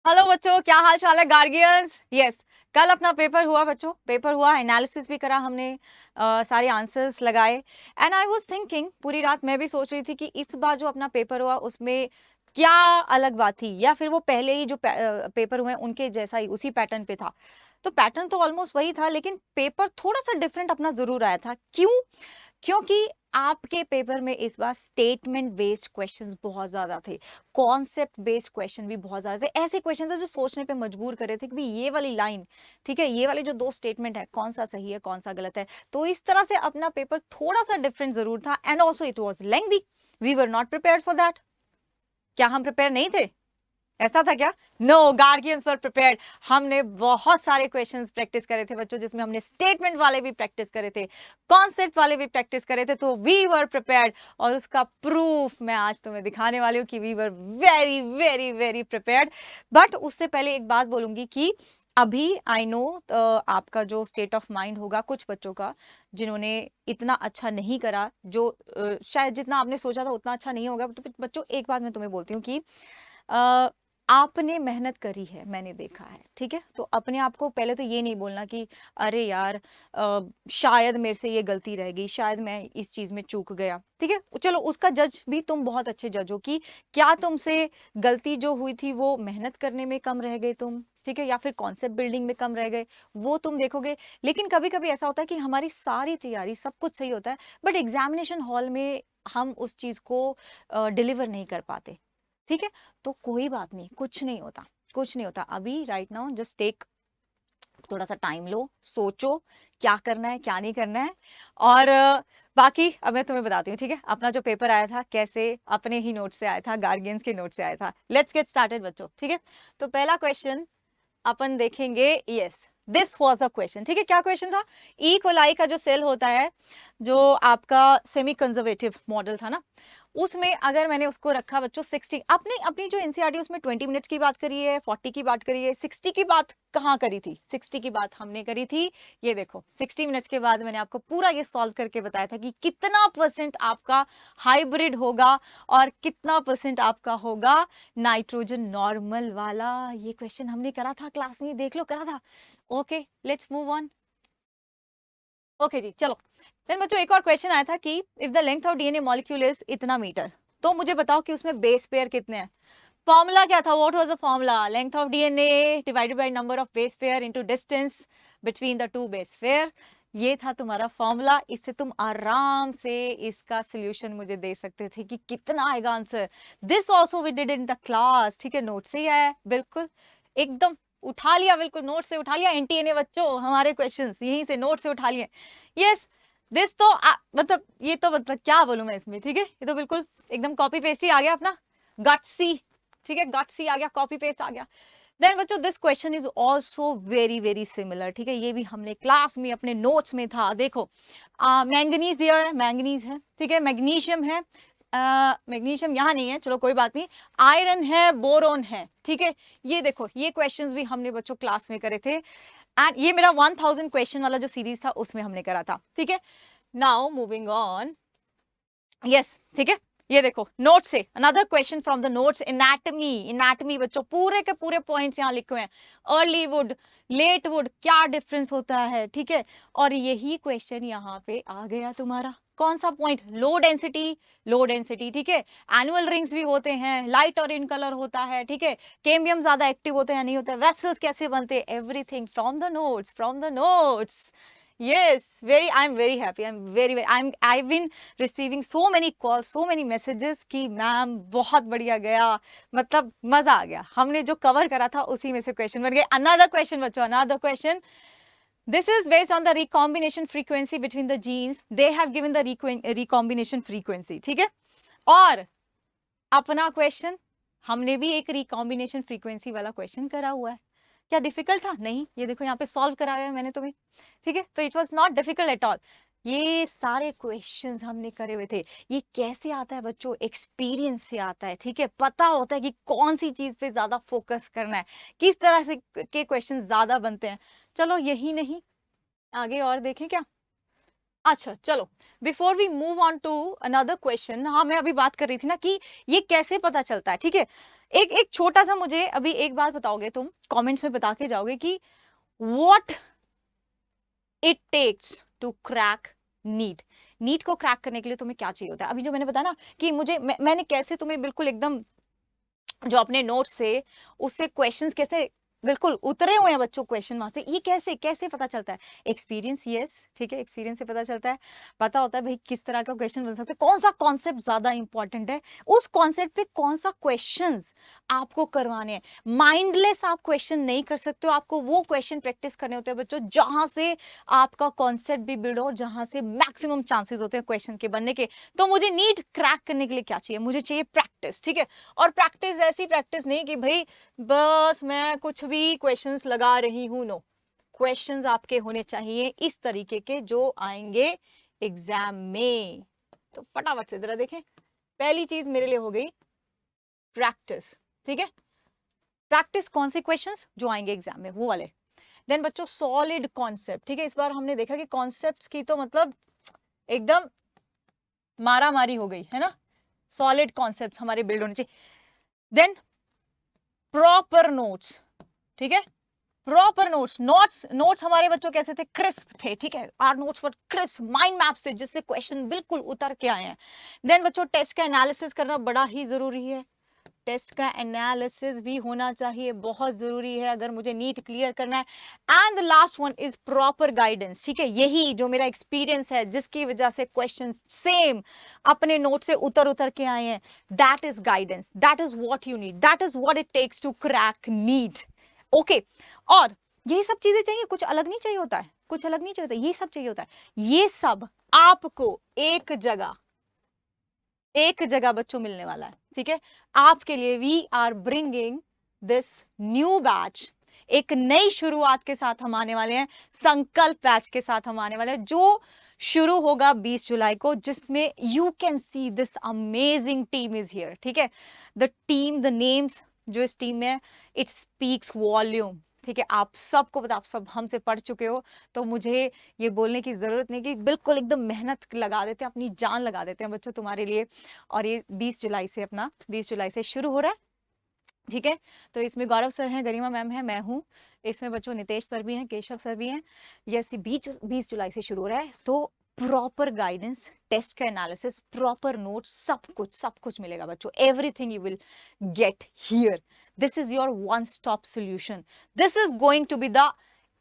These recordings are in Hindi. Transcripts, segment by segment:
हेलो बच्चों, क्या हाल चाल है गार्जियंस। यस, कल अपना पेपर हुआ बच्चों, पेपर हुआ, एनालिसिस भी करा हमने, सारे आंसर्स लगाए। एंड आई वाज थिंकिंग, पूरी रात मैं भी सोच रही थी कि इस बार जो अपना पेपर हुआ उसमें क्या अलग बात थी, या फिर वो पहले ही जो पेपर हुए उनके जैसा ही उसी पैटर्न पे था। तो पैटर्न तो ऑलमोस्ट वही था, लेकिन पेपर थोड़ा सा डिफरेंट अपना जरूर आया था। क्यों? क्योंकि आपके पेपर में इस बार स्टेटमेंट बेस्ड क्वेश्चंस बहुत ज्यादा थे, कॉन्सेप्ट बेस्ड क्वेश्चन भी बहुत ज्यादा थे। ऐसे क्वेश्चन थे जो सोचने पे मजबूर कर रहे थे कि भाई ये वाली लाइन, ठीक है, ये वाले जो दो स्टेटमेंट है, कौन सा सही है कौन सा गलत है। तो इस तरह से अपना पेपर थोड़ा सा डिफरेंट जरूर था, and also it was lengthy. We were not prepared for that. क्या हम प्रिपेयर नहीं थे? ऐसा था क्या? No, guardians were prepared. हमने बहुत सारे क्वेश्चंस प्रैक्टिस करे थे बच्चों, जिसमें हमने स्टेटमेंट वाले भी प्रैक्टिस करे थे, कॉन्सेप्ट वाले भी प्रैक्टिस करे थे। तो वी वर प्रिपेयर्ड, और उसका प्रूफ मैं आज तुम्हें दिखाने वाली हूँ कि we were very very very prepared. But उससे पहले एक बात बोलूंगी कि अभी आई नो आपका जो स्टेट ऑफ माइंड होगा कुछ बच्चों का, जिन्होंने इतना अच्छा नहीं करा, जो शायद जितना आपने सोचा था उतना अच्छा नहीं होगा। तो बच्चों, एक बात मैं तुम्हें बोलती हूँ कि अ, आपने मेहनत करी है, मैंने देखा है, ठीक है। तो अपने आप को पहले तो ये नहीं बोलना कि अरे यार, शायद मेरे से ये गलती रह गई, शायद मैं इस चीज में चूक गया, ठीक है। चलो, उसका जज भी तुम बहुत अच्छे जज हो कि क्या तुमसे गलती जो हुई थी वो मेहनत करने में कम रह गए तुम, ठीक है, या फिर कॉन्सेप्ट बिल्डिंग में कम रह गए, वो तुम देखोगे। लेकिन कभी कभी ऐसा होता है कि हमारी सारी तैयारी सब कुछ सही होता है, बट एग्जामिनेशन हॉल में हम उस चीज को डिलीवर नहीं कर पाते, ठीक है। तो कोई बात नहीं, कुछ नहीं होता, कुछ नहीं होता। अभी राइट नाउ जस्ट टेक, थोड़ा सा टाइम लो, सोचो क्या करना है क्या नहीं करना है। और बाकी अब मैं तुम्हें बताती हूँ, ठीक है, अपना जो पेपर आया था कैसे अपने ही नोट से आया था, गार्गियंस के नोट से आया था। लेट्स गेट स्टार्टेड बच्चों, ठीक है। तो पहला क्वेश्चन अपन देखेंगे। Yes, this was a question, ठीक है। क्या क्वेश्चन था? ई कोलाई का जो सेल होता है, जो आपका सेमी कंजर्वेटिव मॉडल था ना, उसमें अगर मैंने उसको रखा बच्चों 60, अपनी अपनी जो एनसीईआरटी उसमें 20 मिनट्स की बात करी है, 40 की बात करी है, 60 की बात कहाँ करी थी? 60 की बात हमने करी थी, ये देखो 60 मिनट्स के बाद मैंने आपको पूरा ये सॉल्व करके बताया था कि कितना परसेंट आपका हाइब्रिड होगा और कितना परसेंट आपका होगा नाइट्रोजन नॉर्मल वाला। ये क्वेश्चन हमने करा था क्लास में, देख लो, करा था। Okay, let's move on. Okay ji, चलो। देन बच्चों, एक और क्वेश्चन आया था कि if the length of DNA molecule is इतना मीटर, तो मुझे बताओ कि उसमें बेस पेयर कितने हैं। फॉर्मूला क्या था? What was the formula? Length of DNA divided by number of base pair into distance between the two base pair. ये था तुम्हारा फॉर्मूला। इससे तुम आराम से इसका सॉल्यूशन मुझे दे सकते थे कि कितना आएगा answer. This also we did in the class, ठीक है, नोट से ही आया है, बिल्कुल एकदम उठा लिया, बिल्कुल नोट से उठा लिया। एनटीए ने बच्चों हमारे क्वेश्चंस यहीं से नोट से उठा लिए। यस, दिस तो मतलब ये तो मतलब क्या बोलूं मैं इसमें, ठीक है, ये तो बिल्कुल एकदम कॉपी पेस्ट ही आ गया अपना, गट्सी, ठीक है, गट्सी आ गया, कॉपी पेस्ट आ गया। देन बच्चों, this question is also very very similar, ठीक है, ये भी हमने क्लास में अपने नोट्स में था। देखो, मैंगनीज दिया है, मैंगनीज है, ठीक है, मैग्नीशियम है, मैग्नीशियम यहाँ नहीं है, चलो कोई बात नहीं, आयरन है, बोरोन है, ठीक है। ये देखो, ये क्वेश्चंस भी हमने बच्चों क्लास में करे थे, एंड ये मेरा 1000 क्वेश्चन वाला जो सीरीज था उसमें हमने करा था, ठीक है। Now moving on. यस, ठीक है, ये देखो नोट से another question from the notes. Anatomy, anatomy बच्चों पूरे के पूरे पॉइंट्स यहाँ लिखे हुए हैं। अर्ली वुड, लेट वुड, क्या डिफरेंस होता है, ठीक है। और यही क्वेश्चन यहाँ पे आ गया तुम्हारा, कौन सा point? Low density, low density, ठीक है। एनुअल रिंग्स भी होते हैं, लाइट और इन कलर होता है, ठीक है। कैम्बियम ज्यादा एक्टिव होते हैं नहीं होते, वेसल्स कैसे बनते, everything from the notes, from the notes. yes, very, I'm very happy, I'm very very, I've been receiving so many call, so many messages कि मैम बहुत बढ़िया गया, मतलब मजा आ गया, हमने जो कवर करा था उसी में से क्वेश्चन बन गए। अनदर क्वेश्चन बच्चों, another question, this is based on the recombination frequency between the genes, they have given the recombination frequency, ठीक है। और अपना क्वेश्चन, हमने भी एक रिकॉम्बिनेशन फ्रीक्वेंसी वाला क्वेश्चन करा हुआ है। क्या डिफिकल्ट था? नहीं, ये देखो यहाँ पे सॉल्व कराया है मैंने तुम्हें, ठीक है। तो it was not difficult at all. ये सारे क्वेश्चंस हमने करे हुए थे। ये कैसे आता है बच्चों? एक्सपीरियंस से आता है, ठीक है। पता होता है कि कौन सी चीज पे ज्यादा फोकस करना है, किस तरह से के क्वेश्चन ज्यादा बनते हैं। चलो, यही नहीं, आगे और देखें क्या? अच्छा चलो, before we move on to another question, हाँ मैं अभी बात कर रही थी ना कि ये कैसे पता चलता है, ठीक है। एक एक छोटा सा मुझे अभी एक बात बताओगे तुम, कमेंट्स में बता के जाओगे कि what it takes to crack NEET. NEET को क्रैक करने के लिए तुम्हें क्या चाहिए होता है? अभी जो मैंने बताया ना कि मैंने कैसे तुम्हें बिल्कुल एकदम जो अपने नोट्स से उससे क्वेश्चंस कैसे बिल्कुल उतरे हुए हैं बच्चों, क्वेश्चन वहां से, ये कैसे कैसे पता चलता है? एक्सपीरियंस, यस ठीक है, एक्सपीरियंस से पता चलता है। पता होता है भाई किस तरह का क्वेश्चन बन सकता है, कौन सा कॉन्सेप्ट ज्यादा इंपॉर्टेंट है, उस कॉन्सेप्ट पे कौन सा क्वेश्चंस आपको करवाने हैं। माइंडलेस आप क्वेश्चन नहीं कर सकते हो, आपको वो क्वेश्चन प्रैक्टिस करने होते हैं बच्चों जहां से आपका कॉन्सेप्ट भी बिल्ड हो, जहां से मैक्सिमम चांसेस होते हैं क्वेश्चन के बनने के। तो मुझे नीट क्रैक करने के लिए क्या चाहिए? मुझे चाहिए प्रैक्टिस, ठीक है। और प्रैक्टिस ऐसी प्रैक्टिस नहीं कि भाई बस मैं कुछ भी क्वेश्चंस लगा रही हूं, नो। क्वेश्चंस आपके होने चाहिए इस तरीके के जो आएंगे एग्जाम में। तो फटाफट से जरा देखें, पहली चीज मेरे लिए हो गई प्रैक्टिस, ठीक है। प्रैक्टिस कौन से क्वेश्चंस जो आएंगे एग्जाम में, वो वाले। देन बच्चों सॉलिड कॉन्सेप्ट, ठीक है। इस बार हमने देखा कि कॉन्सेप्ट्स की तो मतलब एकदम मारा मारी हो गई है ना। सॉलिड कॉन्सेप्ट्स हमारे बिल्ड होने चाहिए। देन प्रॉपर नोट्स, ठीक है। प्रॉपर नोट्स, नोट्स हमारे बच्चों कैसे थे? क्रिस्प थे, ठीक है। Our notes were crisp, mind map से, जिससे क्वेश्चन बिल्कुल उतर के आए हैं। देन बच्चों टेस्ट का एनालिसिस करना बड़ा ही जरूरी है। टेस्ट का एनालिसिस भी होना चाहिए, बहुत जरूरी है अगर मुझे नीट क्लियर करना है। And the last one is proper guidance, ठीक है। यही जो मेरा एक्सपीरियंस है जिसकी वजह से क्वेश्चन सेम अपने नोट से उतर उतर के आए हैं, that is guidance, that is what you need, that is what it takes to crack NEET. Okay, और यही सब चीजें चाहिए, कुछ अलग नहीं चाहिए होता है, कुछ अलग नहीं चाहिए होता, ये सब चाहिए होता है। ये सब आपको एक जगह बच्चों मिलने वाला है, ठीक है। आपके लिए we are bringing this new batch, एक नई शुरुआत के साथ हम आने वाले हैं, संकल्प बैच के साथ हम आने वाले हैं, जो शुरू होगा 20 जुलाई को, जिसमें you can see this amazing team is here, ठीक है। द टीम, द नेम्स जो इस टीम में, इट स्पीक्स वॉल्यूम, ठीक है। आप सबको पता, आप सब हमसे पढ़ चुके हो, तो मुझे ये बोलने की जरूरत नहीं कि बिल्कुल एकदम मेहनत लगा देते हैं, अपनी जान लगा देते हैं बच्चों तुम्हारे लिए। और ये 20 जुलाई से अपना 20 जुलाई से शुरू हो रहा है, ठीक है। तो इसमें गौरव सर हैं, गरिमा मैम है, मैं हूँ। इसमें बच्चों नितेश सर भी हैं, केशव सर भी हैं। ये 20 जुलाई से शुरू हो रहा है। तो प्रॉपर गाइडेंस, टेस्ट का एनालिसिस, प्रॉपर नोट्स, सब कुछ मिलेगा बच्चों। Everything you will get here. This is your one stop solution. This is going to be the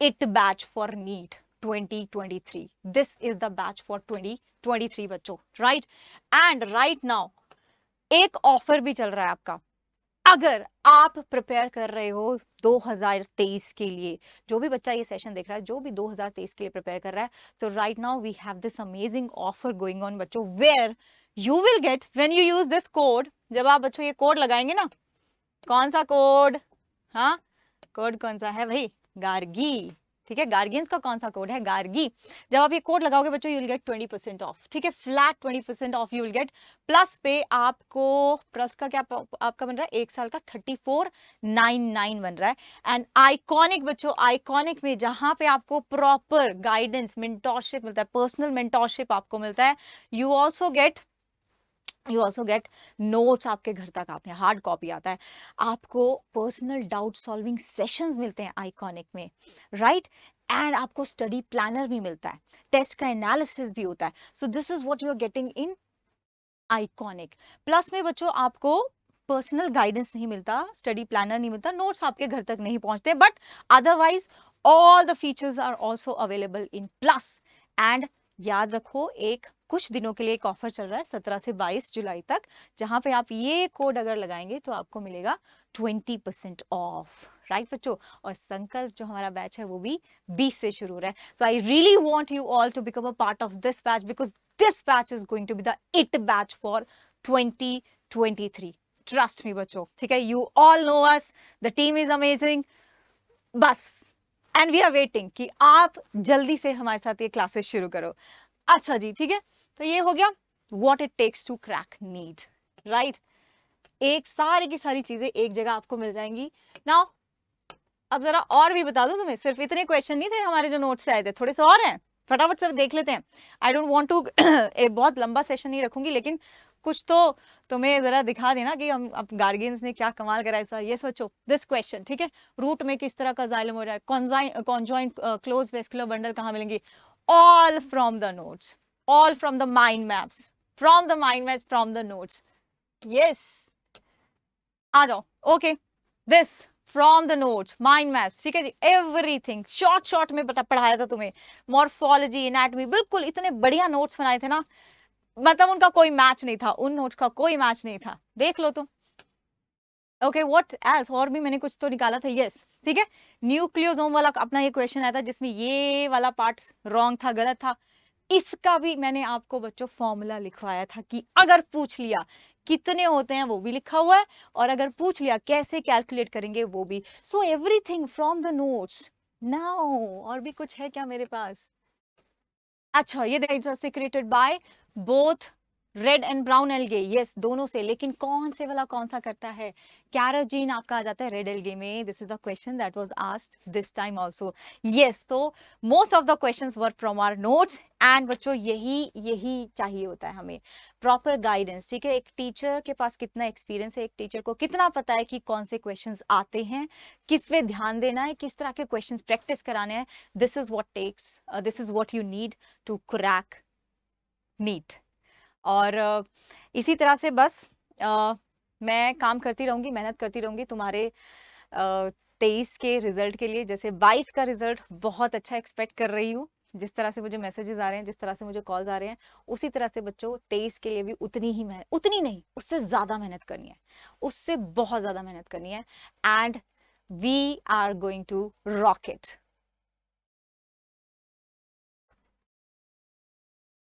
it batch for NEET 2023। This is the batch for 2023 बच्चों, राइट। एंड राइट नाउ एक ऑफर भी चल रहा है आपका। अगर आप प्रिपेयर कर रहे हो 2023 के लिए, जो भी बच्चा ये सेशन देख रहा है, जो भी 2023 के लिए प्रिपेयर कर रहा है, तो right now we have this amazing offer going on बच्चों, where you will get when you use this code. जब आप बच्चों ये कोड लगाएंगे ना, कौन सा कोड? हाँ, कोड कौन सा है भाई? गार्गी, ठीक है। गार्गियंस का कौन सा कोड है? गार्गी। जब आप ये कोड लगाओगे बच्चों, यू विल गेट 20% ऑफ, ठीक है। Flat 20% of you will gate. Plus पे आपको, प्लस का क्या आपका बन रहा है? एक साल का 3499 बन रहा है। एंड आइकॉनिक बच्चों, आइकॉनिक में जहां पे आपको प्रॉपर गाइडेंस, मेंटोरशिप मिलता है, पर्सनल मेंटोरशिप आपको मिलता है। यू ऑल्सो गेट नोट्स आपके घर तक आते हैं, हार्ड कॉपी आता है आपको। पर्सनल डाउट सॉल्विंग सेशंस मिलते हैं आइकॉनिक में, राइट। एंड आपको स्टडी प्लानर भी मिलता है, टेस्ट का एनालिसिस भी होता है। So this is what you are getting in Iconic. Plus में बच्चों आपको पर्सनल गाइडेंस नहीं मिलता, स्टडी प्लानर नहीं मिलता, नोट्स आपके घर तक नहीं पहुंचते, but otherwise all the features are also available in plus. And याद रखो, एक कुछ दिनों के लिए एक ऑफर चल रहा है 17 से 22 जुलाई तक, जहां पे आप ये कोड अगर लगाएंगे तो आपको मिलेगा 20% ऑफ, राइट बच्चों। और संकल्प जो हमारा बैच है वो भी 20 से शुरू हो रहा है। So I really want you all to become a part of this batch, because this batch is going to be the it batch for 2023. Trust me बच्चों, ठीक है। You all know us, the team is amazing, बस। एंड वी आर वेटिंग कि आप जल्दी से हमारे साथ ये क्लासेस शुरू करो। अच्छा जी, ठीक है। तो ये हो गया what it takes to crack NEET, right. एक सारी की सारी चीजें एक जगह आपको मिल जाएंगी। नाउ अब जरा और भी बता दो तुम्हें, सिर्फ इतने क्वेश्चन नहीं थे हमारे जो नोट से आए थे, थोड़े से और हैं। फटाफट से देख लेते हैं। आई डोंट वांट टू बहुत लंबा सेशन नहीं रखूंगी, लेकिन कुछ तो तुम्हें जरा दिखा देना कि हम अब गार्गियंस ने क्या कमाल करा इस बार। ये सोचो दिस क्वेश्चन, ठीक है, रूट में किस तरह का जाइलम हो रहा है, कॉन्जॉइंट क्लोज वेस्कुलर बंडल कहाँ मिलेंगी, all from the notes, all from the mind maps, from the mind maps, from the notes. Yes, आ जाओ। Okay, this from the notes, mind maps, ठीक है जी, एवरीथिंग शॉर्ट शॉर्ट में पढ़ाया था तुम्हें, मॉर्फोलॉजी, एनाटॉमी, बिल्कुल इतने बढ़िया नोट्स बनाए थे ना, मतलब उनका कोई मैच नहीं था, उन नोट्स का कोई मैच नहीं था, देख लो तुम। ओके, व्हाट एल्स, और भी मैंने कुछ तो निकाला था। यस, ठीक है, न्यूक्लियोसोम वाला अपना ये क्वेश्चन आया था जिसमें ये वाला पार्ट रॉन्ग था, गलत था। इसका भी मैंने आपको बच्चों फॉर्मूला लिखवाया था कि अगर पूछ लिया कितने होते हैं वो भी लिखा हुआ है, और अगर पूछ लिया कैसे कैलकुलेट करेंगे वो भी। So everything from the notes now. और भी कुछ है क्या मेरे पास? अच्छा, ये देखो, secreted by both red and brown algae, yes दोनों से, लेकिन कौन से वाला कौन सा करता है? कैरोजीन आपका आ जाता है रेड एल्गे में। This is the question that was asked this time also. Yes, तो most of the questions were from our notes, and बच्चों यही यही चाहिए होता है हमें, प्रॉपर गाइडेंस, ठीक है। एक टीचर के पास कितना एक्सपीरियंस है, एक टीचर को कितना पता है कि कौन से क्वेश्चंस आते हैं, किस पे ध्यान देना है, किस तरह के क्वेश्चंस प्रैक्टिस कराने हैं। This is what takes, this is what you need to crack NEET. और इसी तरह से बस मैं काम करती रहूंगी, मेहनत करती रहूंगी तुम्हारे 23 के रिजल्ट के लिए। जैसे 22 का रिजल्ट बहुत अच्छा एक्सपेक्ट कर रही हूँ, जिस तरह से मुझे मैसेजेस आ रहे हैं, जिस तरह से मुझे कॉल्स आ रहे हैं, उसी तरह से बच्चों 23 के लिए भी उतनी ही मेहनत, उतनी नहीं उससे ज्यादा मेहनत करनी है, उससे बहुत ज्यादा मेहनत करनी है, and we are going to rock it.